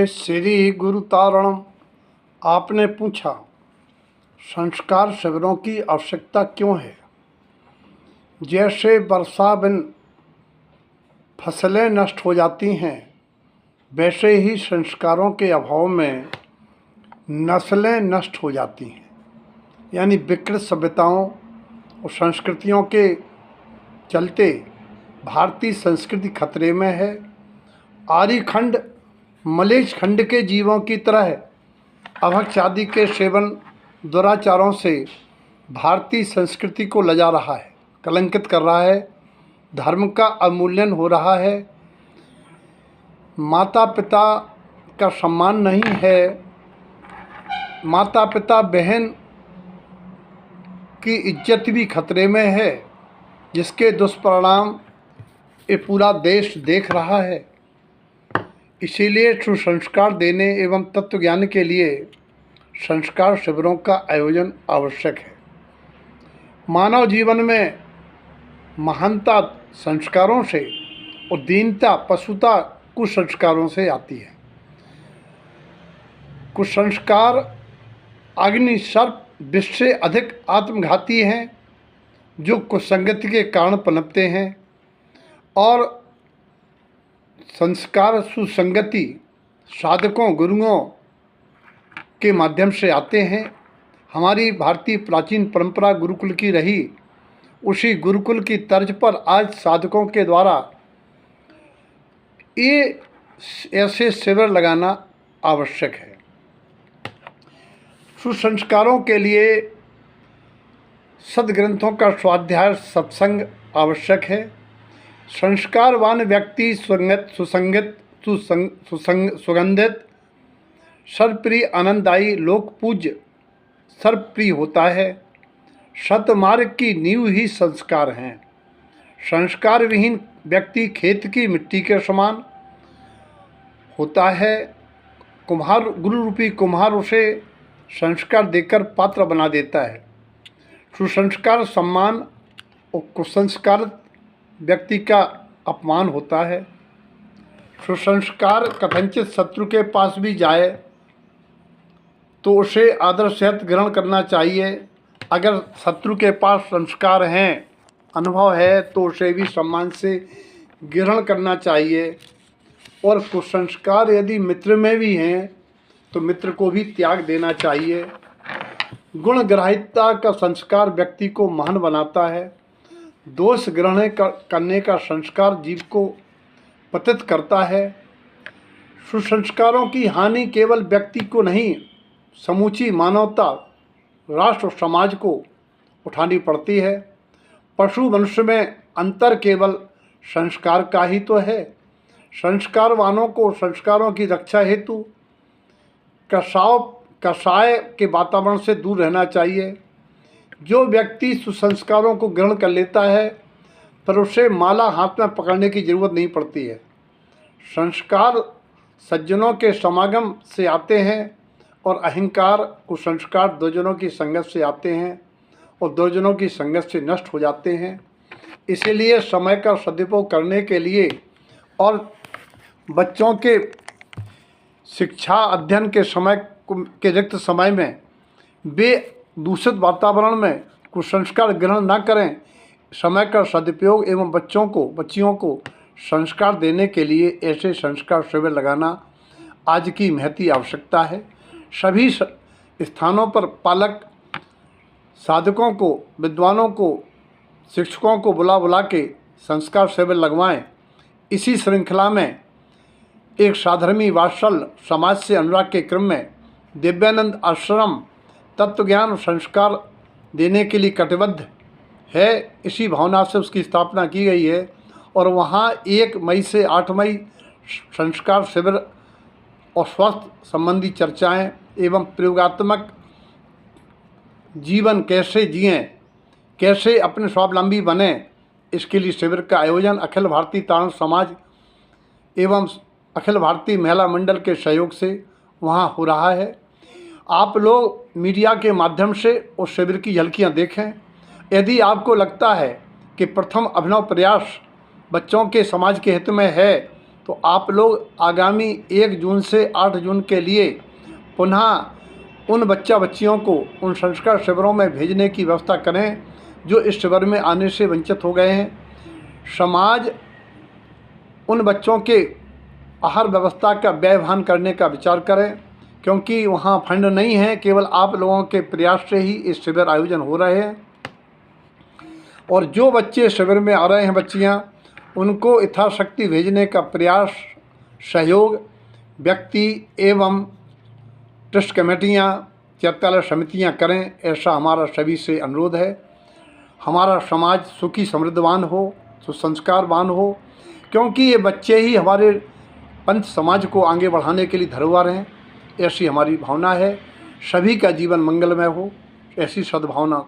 जय श्री गुरु तारणम। आपने पूछा संस्कार शिविरों की आवश्यकता क्यों है। जैसे वर्षा बिन फसलें नष्ट हो जाती हैं, वैसे ही संस्कारों के अभाव में नस्लें नष्ट हो जाती हैं। यानी विकृत सभ्यताओं और संस्कृतियों के चलते भारतीय संस्कृति खतरे में है। आर्यखंड मलेच्छ खंड के जीवों की तरह अभक्ष आदि के सेवन दुराचारों से भारतीय संस्कृति को लजा रहा है, कलंकित कर रहा है, धर्म का अवमूल्यन हो रहा है। माता पिता का सम्मान नहीं है, माता पिता बहन की इज्जत भी खतरे में है, जिसके दुष्परिणाम ये पूरा देश देख रहा है। इसीलिए सुसंस्कार देने एवं तत्व ज्ञान के लिए संस्कार शिविरों का आयोजन आवश्यक है। मानव जीवन में महानता संस्कारों से और दीनता पशुता कुसंस्कारों से आती है। कुसंस्कार अग्नि सर्प विष से अधिक आत्मघाती हैं, जो कुसंगति के कारण पनपते हैं, और संस्कार सुसंगति साधकों गुरुओं के माध्यम से आते हैं। हमारी भारतीय प्राचीन परंपरा गुरुकुल की रही, उसी गुरुकुल की तर्ज पर आज साधकों के द्वारा ये ऐसे शिविर लगाना आवश्यक है। सुसंस्कारों के लिए सद्ग्रंथों का स्वाध्याय सत्संग आवश्यक है। संस्कारवान व्यक्ति सुगंधित सर्वप्रिय आनंददायी लोक पूज्य सर्वप्रिय होता है। सतमार्ग की नींव ही संस्कार हैं। संस्कार विहीन व्यक्ति खेत की मिट्टी के समान होता है। गुरु रूपी कुम्हार उसे संस्कार देकर पात्र बना देता है। सुसंस्कार सम्मान और कुसंस्कार व्यक्ति का अपमान होता है। सुसंस्कार कथनचित शत्रु के पास भी जाए तो उसे आदर सहित ग्रहण करना चाहिए। अगर शत्रु के पास संस्कार हैं, अनुभव है, तो उसे भी सम्मान से ग्रहण करना चाहिए। और कुसंस्कार यदि मित्र में भी हैं तो मित्र को भी त्याग देना चाहिए। गुण ग्राह्यता का संस्कार व्यक्ति को महान बनाता है। दोष ग्रहण करने का संस्कार जीव को पतित करता है। सुसंस्कारों की हानि केवल व्यक्ति को नहीं, समूची मानवता, राष्ट्र और समाज को उठानी पड़ती है। पशु मनुष्य में अंतर केवल संस्कार का ही तो है। संस्कारवानों को संस्कारों की रक्षा हेतु कसाय के वातावरण से दूर रहना चाहिए। जो व्यक्ति सुसंस्कारों को ग्रहण कर लेता है, पर उसे माला हाथ में पकड़ने की जरूरत नहीं पड़ती है। संस्कार सज्जनों के समागम से आते हैं और अहंकार कुसंस्कार दो जनों की संगत से आते हैं और दो जनों की संगत से नष्ट हो जाते हैं। इसीलिए समय का सदुपयोग करने के लिए और बच्चों के शिक्षा अध्ययन के समय के रिक्त समय में वे दूषित वातावरण में कुसंस्कार ग्रहण न करें। समय का सदुपयोग एवं बच्चियों को संस्कार देने के लिए ऐसे संस्कार शिविर लगाना आज की महती आवश्यकता है। सभी स्थानों पर पालक साधकों को, विद्वानों को, शिक्षकों को बुला के संस्कार शिविर लगवाएं। इसी श्रृंखला में एक साधर्मी वात्सल समाज से अनुराग के क्रम में दिव्यानंद आश्रम तत्व ज्ञान और संस्कार देने के लिए कटिबद्ध है। इसी भावना से उसकी स्थापना की गई है और वहाँ 1 मई से 8 मई संस्कार शिविर और स्वास्थ्य संबंधी चर्चाएं एवं प्रयोगात्मक जीवन कैसे जिएं, कैसे अपने स्वावलंबी बने, इसके लिए शिविर का आयोजन अखिल भारतीय तारण समाज एवं अखिल भारतीय महिला मंडल के सहयोग से वहाँ हो रहा है। आप लोग मीडिया के माध्यम से उस शिविर की झलकियाँ देखें। यदि आपको लगता है कि प्रथम अभिनव प्रयास बच्चों के समाज के हित में है तो आप लोग आगामी 1 जून से 8 जून के लिए पुनः उन बच्चियों को उन संस्कार शिविरों में भेजने की व्यवस्था करें जो इस शिविर में आने से वंचित हो गए हैं। समाज उन बच्चों के आहार व्यवस्था का व्यवहान करने का विचार करें, क्योंकि वहाँ फंड नहीं है, केवल आप लोगों के प्रयास से ही इस शिविर आयोजन हो रहे हैं। और जो बच्चे शिविर में आ रहे हैं बच्चियाँ, उनको यथाशक्ति भेजने का प्रयास सहयोग व्यक्ति एवं ट्रस्ट कमेटियाँ चैत्यालय समितियाँ करें, ऐसा हमारा सभी से अनुरोध है। हमारा समाज सुखी समृद्धवान हो, सुसंस्कारवान हो, क्योंकि ये बच्चे ही हमारे पंथ समाज को आगे बढ़ाने के लिए धरोहर हैं, ऐसी हमारी भावना है। सभी का जीवन मंगलमय हो, ऐसी सद्भावना